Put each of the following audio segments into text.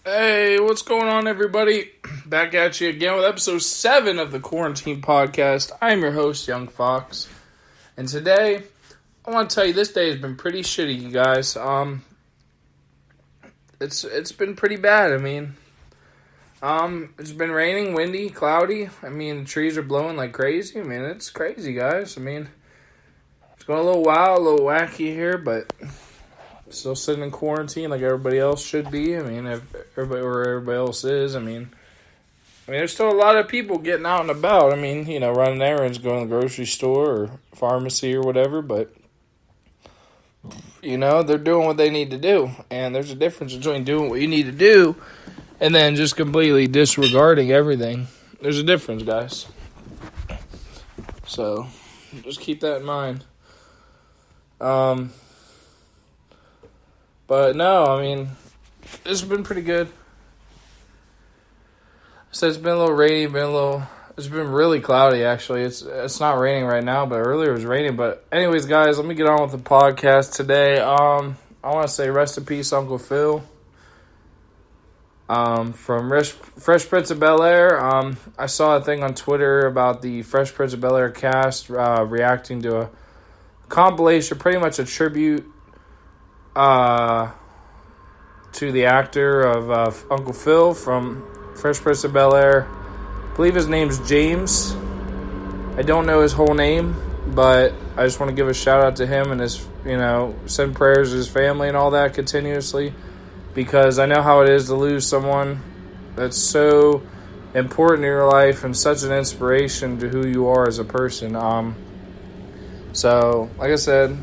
Hey, what's going on, everybody? Back at you again with episode 7 of the Quarantine Podcast. I'm your host, Young Fox, and today I want to tell you this day has been pretty shitty, you guys. It's been pretty bad. It's been raining, windy, cloudy. The trees are blowing like crazy. It's crazy, guys. It's going a little wild, a little wacky here, but still sitting in quarantine like everybody else should be. If everybody else is. There's still a lot of people getting out and about. Running errands, going to the grocery store or pharmacy or whatever. But, they're doing what they need to do. And there's a difference between doing what you need to do and then just completely disregarding everything. There's a difference, guys. So, just keep that in mind. But no, it's been pretty good. So it's been a little rainy, it's been really cloudy actually. It's not raining right now, but earlier it was raining. But anyways, guys, let me get on with the podcast today. I want to say rest in peace, Uncle Phil. From Fresh Prince of Bel-Air. I saw a thing on Twitter about the Fresh Prince of Bel-Air cast reacting to a compilation, pretty much a tribute to the actor of Uncle Phil from Fresh Prince of Bel-Air. I believe his name's James. I don't know his whole name, but I just want to give a shout out to him and his, send prayers to his family and all that continuously, because I know how it is to lose someone that's so important in your life and such an inspiration to who you are as a person. So, like I said,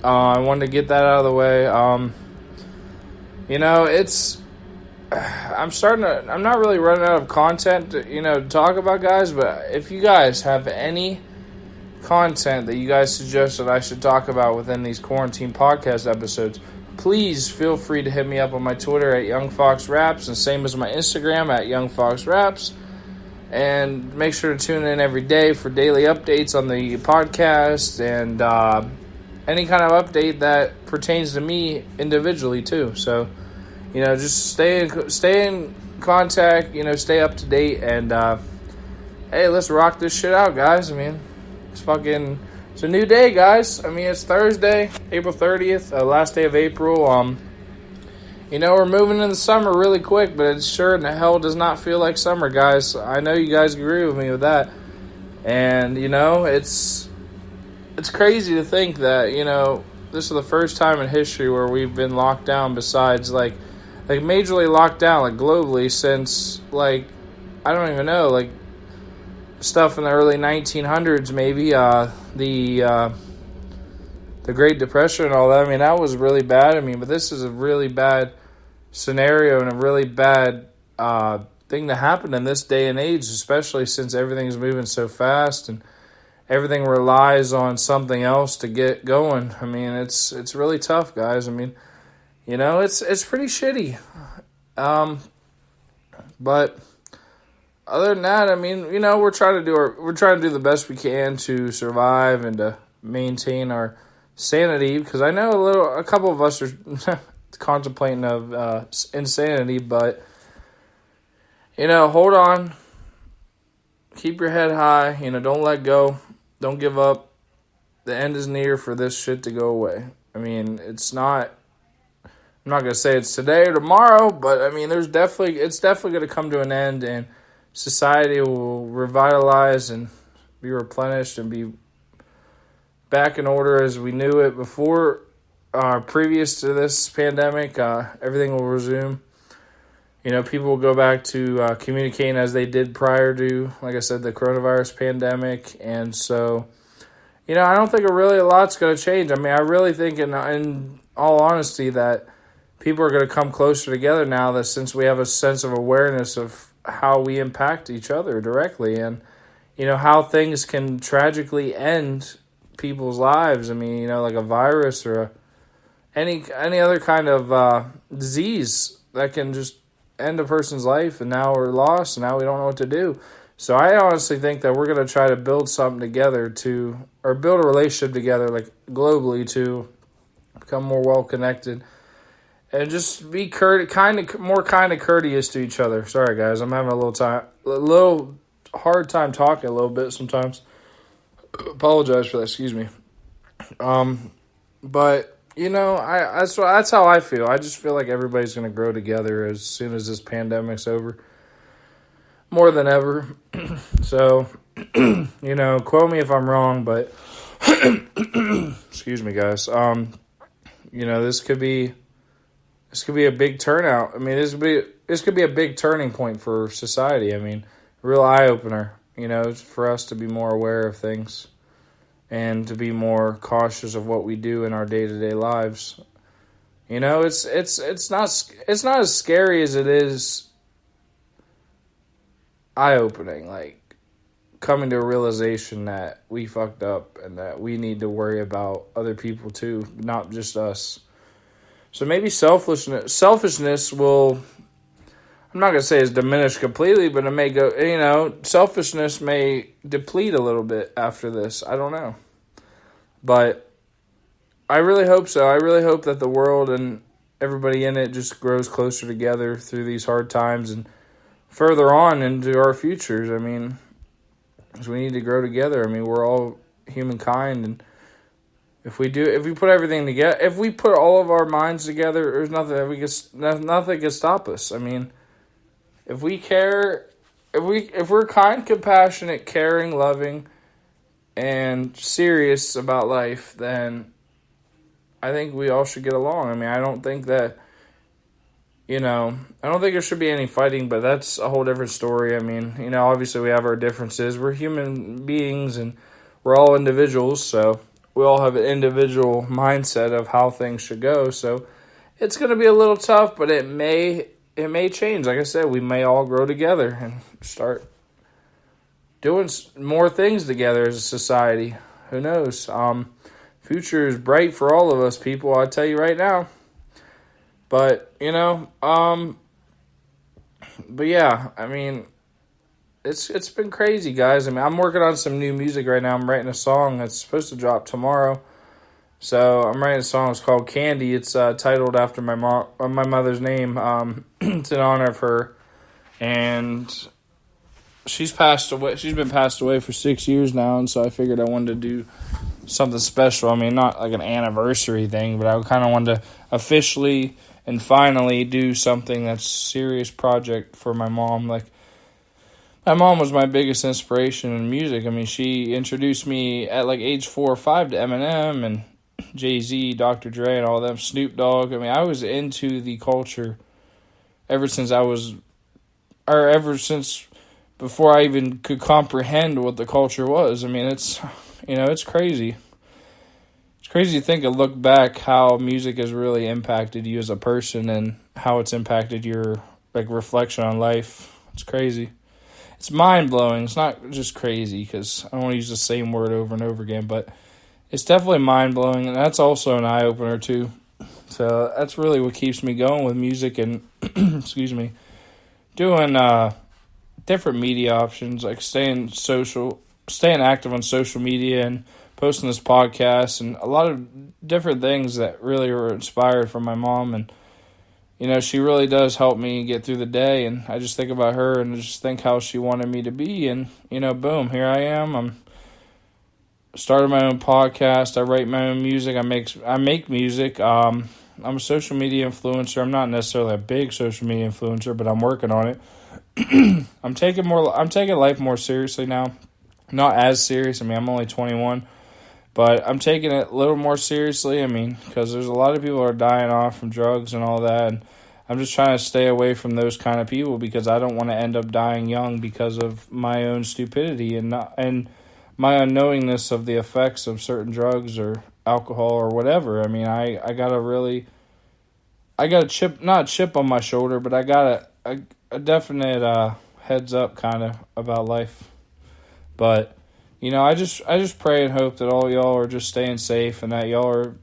I wanted to get that out of the way. I'm not really running out of content, to talk about, guys, but if you guys have any content that you guys suggest that I should talk about within these quarantine podcast episodes, please feel free to hit me up on my Twitter at YoungFoxRaps, and same as my Instagram at YoungFoxRaps. And make sure to tune in every day for daily updates on the podcast and any kind of update that pertains to me individually too. So, just stay in contact, stay up to date, and hey, let's rock this shit out, guys. It's a new day, guys. It's Thursday, April 30th, last day of April. We're moving into summer really quick, but it sure in the hell does not feel like summer, guys. I know you guys agree with me with that. And, it's crazy to think that, this is the first time in history where we've been locked down besides, like majorly locked down, like, globally since, I don't even know, stuff in the early 1900s, maybe, the Great Depression and all that. That was really bad. But this is a really bad scenario and a really bad thing to happen in this day and age, especially since everything's moving so fast and everything relies on something else to get going. It's really tough, guys. It's pretty shitty. But other than that, we're trying to do the best we can to survive and to maintain our sanity, because I know a couple of us are contemplating of insanity, but hold on, keep your head high, don't let go, don't give up. The end is near for this shit to go away. I'm not gonna say it's today or tomorrow, but it's definitely gonna come to an end, and society will revitalize and be replenished and be back in order as we knew it before, previous to this pandemic. Everything will resume. People will go back to communicating as they did prior to, like I said, the coronavirus pandemic. And so, I don't think a lot's going to change. I really think, in all honesty, that people are going to come closer together now, that since we have a sense of awareness of how we impact each other directly, and, how things can tragically end people's lives. Like a virus or any other kind of disease that can just end a person's life, and now we're lost, and now we don't know what to do. So I honestly think that we're going to try to build something together or build a relationship together, globally, to become more well connected And just be more courteous to each other. Sorry, guys, I'm having a little hard time talking a little bit sometimes. Apologize for that. Excuse me. But that's how I feel. I just feel like everybody's gonna grow together as soon as this pandemic's over, more than ever. So, quote me if I'm wrong, but excuse me, guys. This could be a big turnout. I mean, this could be a big turning point for society. I mean, a real eye opener. For us to be more aware of things and to be more cautious of what we do in our day-to-day lives. It's not as scary as it is eye-opening. Like, coming to a realization that we fucked up and that we need to worry about other people too, not just us. So maybe selfishness will, I'm not going to say it's diminished completely, but it may go, selfishness may deplete a little bit after this. I don't know. But I really hope so. I really hope that the world and everybody in it just grows closer together through these hard times and further on into our futures. I mean, because we need to grow together. I mean, we're all humankind, and if we put everything together, if we put all of our minds together, there's nothing can stop us. I mean, if we care, if we're kind, compassionate, caring, loving, and serious about life, then I think we all should get along. I mean, I don't think there should be any fighting, but that's a whole different story. I mean, obviously we have our differences. We're human beings and we're all individuals, so we all have an individual mindset of how things should go. So it's going to be a little tough, but it may change. Like I said, we may all grow together and start doing more things together as a society. Who knows? Future is bright for all of us, people. I'll tell you right now. But but yeah, I mean, it's been crazy, guys. I mean, I'm working on some new music right now. I'm writing a song that's supposed to drop tomorrow. So I'm writing a song. It's called Candy. It's titled after my mother's name. It's in honor of her, and she's passed away. She's been passed away for 6 years now, and so I figured I wanted to do something special. I mean, not like an anniversary thing, but I kind of wanted to officially and finally do something that's a serious project for my mom. Like, my mom was my biggest inspiration in music. I mean, she introduced me at like age 4 or 5 to Eminem and Jay-Z, Dr. Dre, and all them, Snoop Dogg. I mean, I was into the culture ever since before I even could comprehend what the culture was. I mean, it's crazy. It's crazy to think and look back how music has really impacted you as a person and how it's impacted your reflection on life. It's crazy. It's mind-blowing. It's not just crazy, because I don't want to use the same word over and over again, but it's definitely mind-blowing, and that's also an eye-opener too. So that's really what keeps me going with music and, excuse me, doing different media options, like staying active on social media and posting this podcast and a lot of different things that really were inspired from my mom. And, she really does help me get through the day. And I just think about her and just think how she wanted me to be. And, boom, here I am. I'm started my own podcast. I write my own music. I make music. I'm a social media influencer. I'm not necessarily a big social media influencer, but I'm working on it. I'm taking life more seriously now. Not as serious. I mean, I'm only 21, but I'm taking it a little more seriously. I mean, because there's a lot of people who are dying off from drugs and all that, and I'm just trying to stay away from those kind of people because I don't want to end up dying young because of my own stupidity and my unknowingness of the effects of certain drugs or alcohol or whatever. I mean, I got a chip, not a chip on my shoulder, but I got a definite heads up kind of about life. But, I just pray and hope that all y'all are just staying safe and that y'all are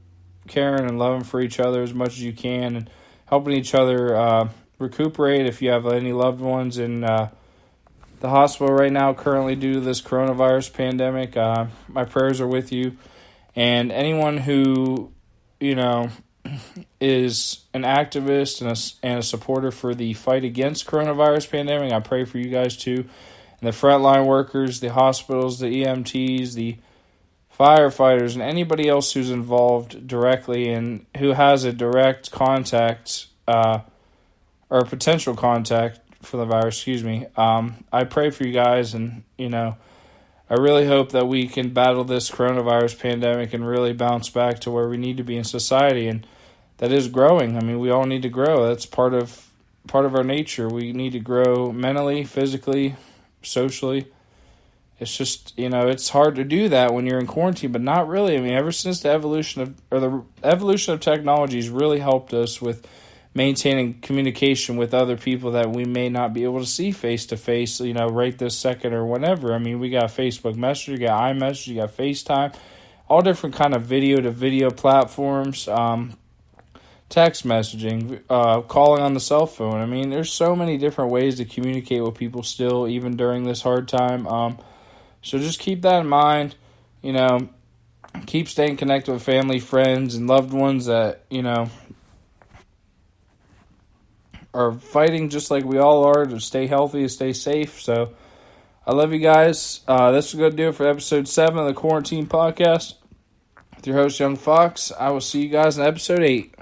caring and loving for each other as much as you can and helping each other recuperate if you have any loved ones in the hospital right now currently due to this coronavirus pandemic. My prayers are with you. And anyone who, is an activist and a supporter for the fight against coronavirus pandemic. I pray for you guys too. And the frontline workers, the hospitals, the EMTs, the firefighters, and anybody else who's involved directly and who has a direct contact or a potential contact for the virus, I pray for you guys, and, I really hope that we can battle this coronavirus pandemic and really bounce back to where we need to be in society, and that is growing. I mean, we all need to grow. That's part of our nature. We need to grow mentally, physically, socially. It's just, it's hard to do that when you're in quarantine, but not really. I mean, ever since the evolution of technology has really helped us with maintaining communication with other people that we may not be able to see face to face, right this second or whenever. I mean, we got Facebook Messenger, you got iMessage, you got FaceTime, all different kind of video to video platforms, text messaging, calling on the cell phone. I mean, there's so many different ways to communicate with people still, even during this hard time. So just keep that in mind, keep staying connected with family, friends, and loved ones that, are fighting just like we all are to stay healthy and stay safe. So I love you guys. This is going to do it for episode 7 of the Quarantine Podcast with your host, Young Fox. I will see you guys in episode 8.